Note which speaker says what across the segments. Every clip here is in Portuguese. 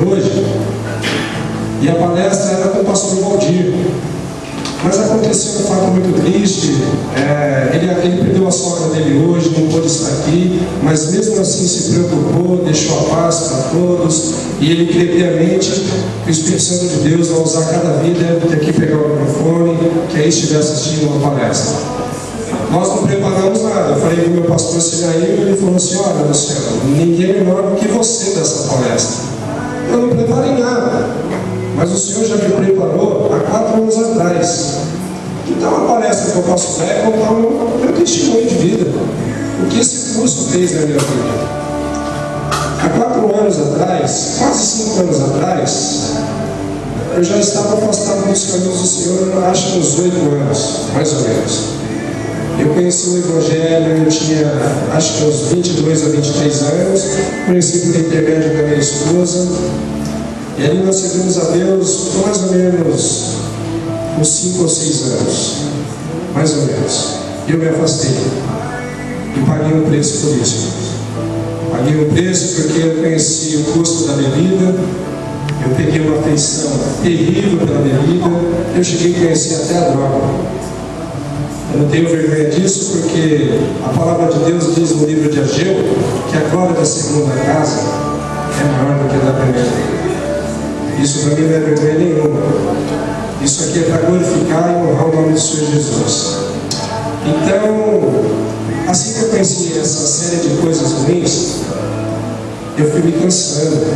Speaker 1: hoje, e a palestra era com o pastor Valdir. Mas aconteceu um fato muito triste. Ele perdeu a sogra dele hoje, não pôde estar aqui, mas mesmo assim se preocupou, deixou a paz para todos, e ele crê piamente que o Espírito Santo de Deus vai usar cada vida de aqui pegar o microfone, que aí estiver assistindo uma palestra. Nós não preparamos nada. Eu falei com o meu pastor Cigaí, ele falou assim: olha, Luciano, ninguém é melhor do que você dessa palestra. Eu não preparei nada, mas o Senhor já me preparou há 4 anos atrás. Então a palestra que eu posso dar é contar o meu testemunho de vida, o que esse curso fez na minha vida. Há 4 anos atrás, quase 5 anos atrás, eu já estava afastado dos caminhos do Senhor, acho que uns 8 anos, mais ou menos. Eu conheci o Evangelho, eu tinha acho que uns 22 a 23 anos, conheci por intermédio da minha esposa, e ali nós servimos a Deus por mais ou menos uns 5 ou 6 anos, mais ou menos. E eu me afastei, e paguei um preço por isso. Paguei um preço porque eu conheci o custo da bebida, eu peguei uma afeição terrível pela bebida, eu cheguei a conhecer até a droga. Eu não tenho vergonha disso, porque a palavra de Deus diz no livro de Ageu que a glória da segunda casa é maior do que a da primeira. Isso para mim não é vergonha nenhuma. Isso aqui é para glorificar e honrar o nome do Senhor Jesus. Então, assim que eu conheci essa série de coisas ruins, eu fui me cansando.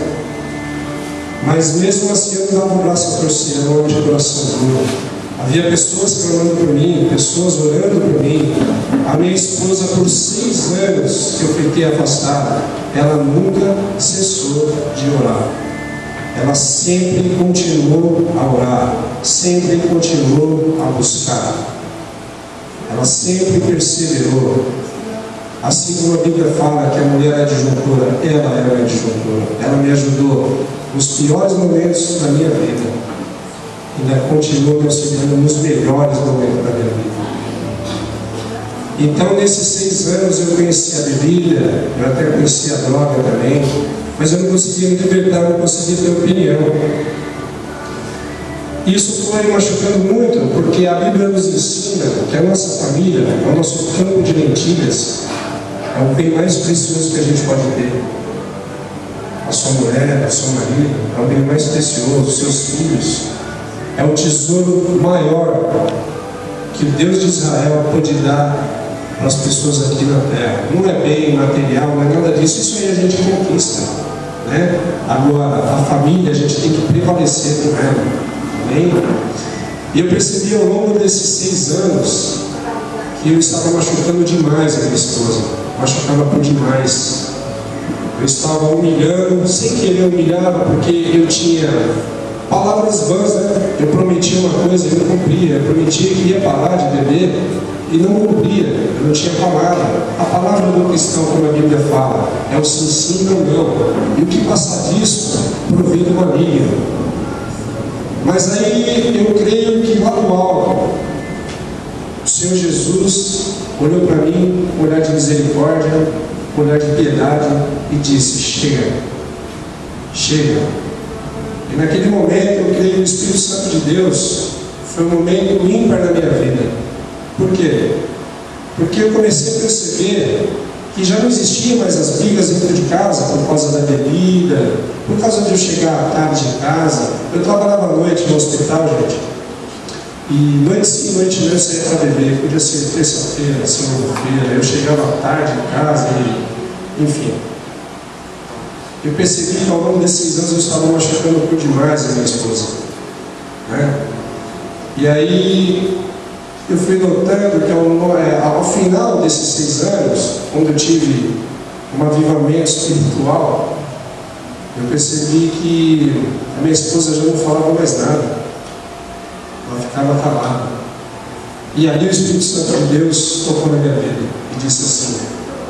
Speaker 1: Mas mesmo assim eu não dava o braço a torcer, era um homem de coração duro. Havia pessoas clamando por mim, pessoas orando por mim. A minha esposa, por 6 anos que eu fiquei afastado, ela nunca cessou de orar. Ela sempre continuou a orar, sempre continuou a buscar. Ela sempre perseverou. Assim como a Bíblia fala que a mulher é disjuntora, ela era a disjuntora. Ela me ajudou nos piores momentos da minha vida. Ainda continua me auxiliando nos melhores momentos da minha vida. Então, nesses 6 anos, eu conheci a bebida, eu até conheci a droga também, mas eu não conseguia me libertar, não conseguia ter opinião. Isso foi machucando muito, porque a Bíblia nos ensina que a nossa família, o nosso campo de lentilhas, é o bem mais precioso que a gente pode ter. A sua mulher, a seu marido, é o bem mais precioso, os seus filhos. É o tesouro maior que o Deus de Israel pode dar para as pessoas aqui na terra. Não é bem material, não é nada disso. Isso aí a gente conquista, né? Agora, a família, a gente tem que prevalecer com ela. Amém? E eu percebi ao longo desses 6 anos que eu estava machucando demais a minha esposa. Machucava por demais. Eu estava humilhando, sem querer humilhava, porque eu tinha palavras vãs, né? Eu prometia uma coisa e não cumpria. Eu prometia que ia parar de beber e não cumpria. Eu não tinha palavra. A palavra do cristão, como a Bíblia fala, é o sim, sim, não, não. E o que passar disso provém do maligno. Mas aí eu creio que lá no alto, o Senhor Jesus olhou para mim com um olhar de misericórdia, com um olhar de piedade e disse: chega, chega. E naquele momento eu creio que o Espírito Santo de Deus foi um momento ímpar na minha vida. Por quê? Porque eu comecei a perceber que já não existia mais as brigas dentro de casa por causa da bebida, por causa de eu chegar tarde em casa. Eu trabalhava à noite no hospital, gente, e noite sim, noite não eu saía para beber. Podia ser terça-feira, segunda-feira, eu chegava tarde em casa e enfim. Eu percebi que ao longo desses 6 anos eu estava machucando por demais a minha esposa, né? E aí eu fui notando que ao final desses 6 anos, quando eu tive um avivamento espiritual, eu percebi que a minha esposa já não falava mais nada, ela ficava calada. E ali o Espírito Santo de Deus tocou na minha vida e disse assim: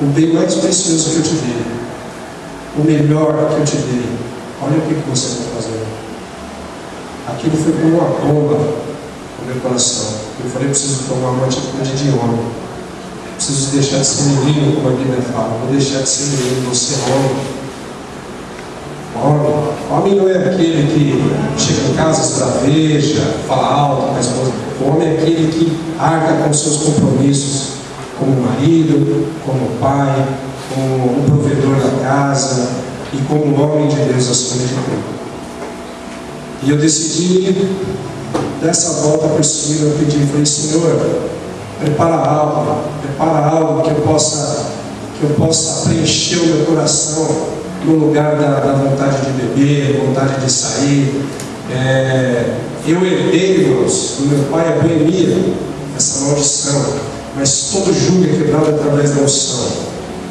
Speaker 1: o bem mais precioso que eu te dei, o melhor que eu te dei, olha o que você está fazendo. Aquilo foi como uma bomba no meu coração. Eu falei: preciso tomar uma atitude de homem, preciso deixar de ser menino, como a Bíblia fala. Vou deixar de ser menino, vou ser homem. Homem homem não é aquele que chega em casa, esbraveja, fala alto com a esposa. O homem é aquele que arca com seus compromissos, como marido, como pai, como o provedor da casa e como homem de Deus acima de tudo. E eu decidi, dessa volta para o Senhor, eu pedi, falei, Senhor, prepara algo que eu possa preencher o meu coração no lugar da vontade de beber, vontade de sair. Eu herdei, irmãos, do meu pai a boemia, essa maldição, mas todo jugo é quebrado através da unção.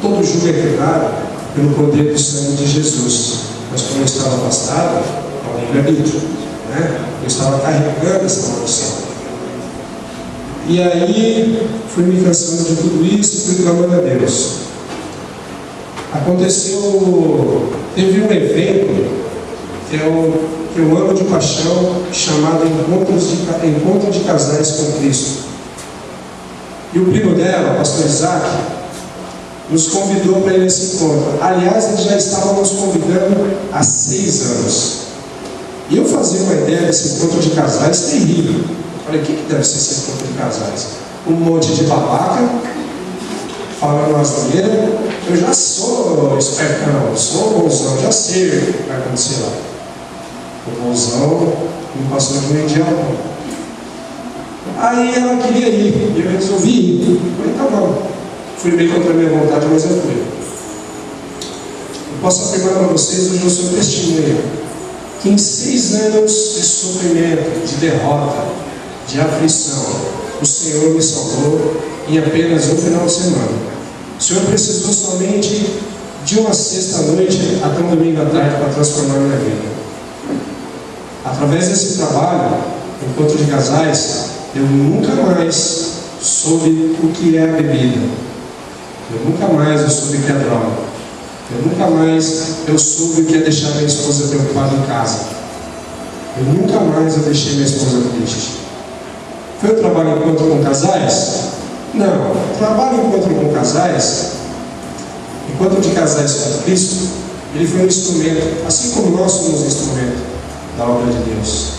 Speaker 1: Todo jugo é quebrado pelo poder do sangue de Jesus. Mas quando eu estava afastado, é um livre-arbítrio, né? Eu estava carregando essa maldição. E aí, fui me cansando de tudo isso e fui clamando a Deus. Teve um evento que eu amo de paixão, chamado Encontro de Casais com Cristo. E o primo dela, o pastor Isaac, nos convidou para ir nesse encontro. Aliás, eles já estavam nos convidando há 6 anos. E eu fazia uma ideia desse encontro de casais terrível. Falei, o que deve ser esse encontro de casais? Um monte de babaca, falando asneira. Eu já sou espertão, sou bonzão, já sei o que vai acontecer lá. O bonzão me passou de meio dia. Aí ela queria ir, e eu resolvi ir. Falei, tá bom. Fui bem contra a minha vontade, mas eu fui. Eu posso afirmar para vocês, hoje eu sou testemunha, que em 6 anos de sofrimento, de derrota, de aflição, o Senhor me salvou em apenas um final de semana. O Senhor precisou somente de uma sexta-noite até um domingo à tarde para transformar a minha vida. Através desse trabalho, encontro de casais, eu nunca mais soube o que é a bebida. Eu nunca mais soube o que é droga. Eu nunca mais soube o que é deixar minha esposa preocupada em casa. Eu nunca mais deixei minha esposa triste. Foi o trabalho encontro com casais? Não. O trabalho encontro com casais, encontro de casais com Cristo, ele foi um instrumento, assim como nós somos instrumento da obra de Deus.